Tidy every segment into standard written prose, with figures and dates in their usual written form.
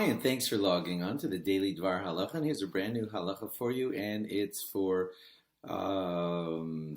Hi, and thanks for logging on to the Daily DVAR Halacha. And here's a brand new halacha for you, and it's for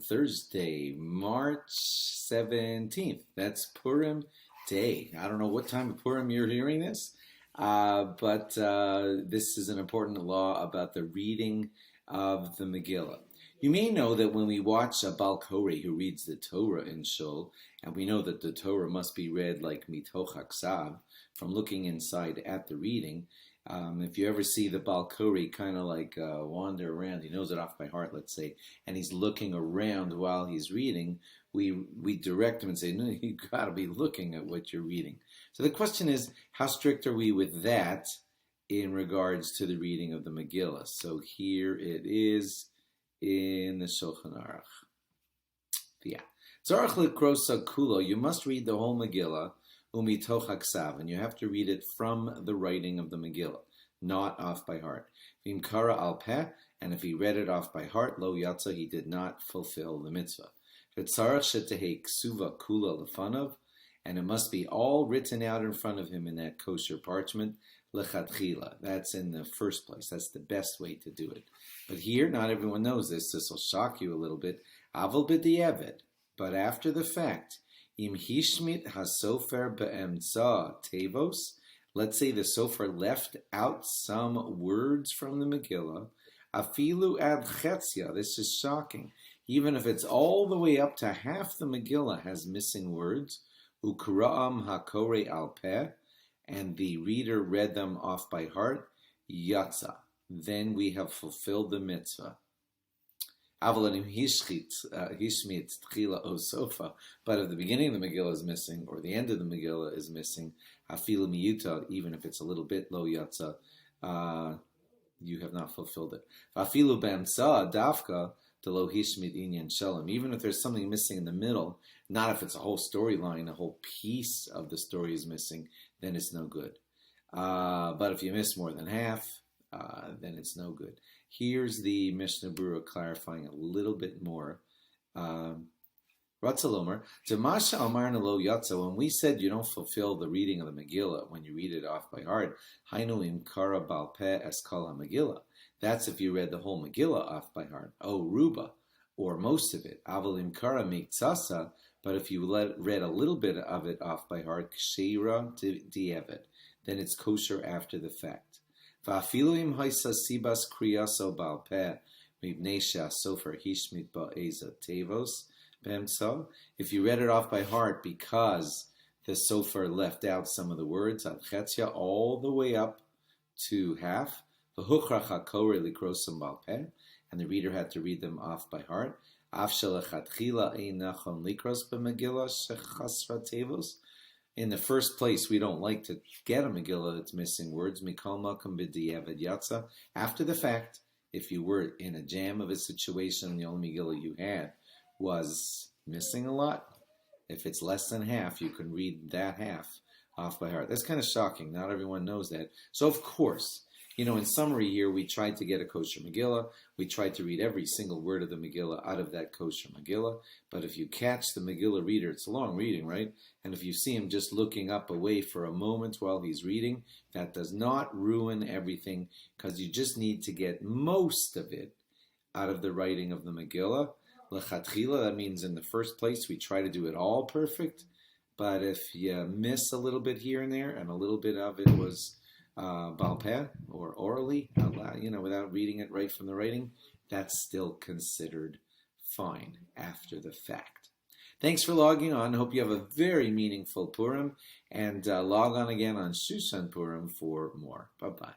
Thursday, March 17th. That's Purim Day. I don't know what time of Purim you're hearing this, but this is an important law about the reading of the Megilah. You may know that when we watch a Bal Koreh who reads the Torah in Shul, and we know that the Torah must be read like mitoch haksav, from looking inside at the reading. If you ever see the Bal Koreh kind of like wander around, he knows it off by heart, let's say, and he's looking around while he's reading, we direct him and say, no, you got to be looking at what you're reading. So the question is, how strict are we with that in regards to the reading of the Megilah? So here it is in the Shulchan Aruch. Yeah. Tzarich likrosa kulo, you must read the whole Megilah, umitoch haksav, and you have to read it from the writing of the Megilah, not off by heart. V'im kara al peh, and if he read it off by heart, lo yatsa, he did not fulfill the mitzvah. V'tzarich shetehei ksuva kula lefanav, and it must be all written out in front of him in that kosher parchment, lechatchila. That's in the first place. That's the best way to do it. But here, not everyone knows this. This will shock you a little bit. Aval b'di'evet, but after the fact, im hishmit hasofer be'emtza tevos. Let's say the sofer left out some words from the Megillah. Afilu ad chetzia. This is shocking. Even if it's all the way up to half the Megillah has missing words. Ukra'am hakorei al peh, and the reader read them off by heart. Yatza. Then we have fulfilled the mitzvah. But if the beginning of the Megillah is missing, or the end of the Megillah is missing, afilu miyuta, even if it's a little bit lo yatza, you have not fulfilled it. Afilu b'emtza dafka lo hishmit inyan shalom, even if there's something missing in the middle, not if it's a whole storyline, a whole piece of the story is missing, then it's no good. But if you miss more than half, then it's no good. Here's the Mishnah Berurah clarifying a little bit more. Ratzalomer, Demasha Amarna lo yatza, when we said you don't fulfill the reading of the Megillah when you read it off by heart, Hainu im kara bal peh es kol ha-Megillah. That's if you read the whole Megillah off by heart. Oh, ruba, or most of it. Aval im kara miktsasa, but if you read a little bit of it off by heart, ksheira di'evet, then it's kosher after the fact. If you read it off by heart because the sofer left out some of the words, all the way up to half, and the reader had to read them off by heart. In the first place, we don't like to get a Megillah that's missing words. After the fact, if you were in a jam of a situation, the only Megillah you had was missing a lot, if it's less than half, you can read that half off by heart. That's kind of shocking. Not everyone knows that. So, of course, in summary here, we tried to get a kosher Megillah. We tried to read every single word of the Megillah out of that kosher Megillah. But if you catch the Megillah reader, it's a long reading, right? And if you see him just looking up away for a moment while he's reading, that does not ruin everything, because you just need to get most of it out of the writing of the Megillah. L'chatchila, that means in the first place, we try to do it all perfect. But if you miss a little bit here and there, and a little bit of it was Bal peh, or orally, out loud, without reading it right from the writing, that's still considered fine after the fact. Thanks for logging on. Hope you have a very meaningful Purim, and log on again on Shushan Purim for more. Bye-bye.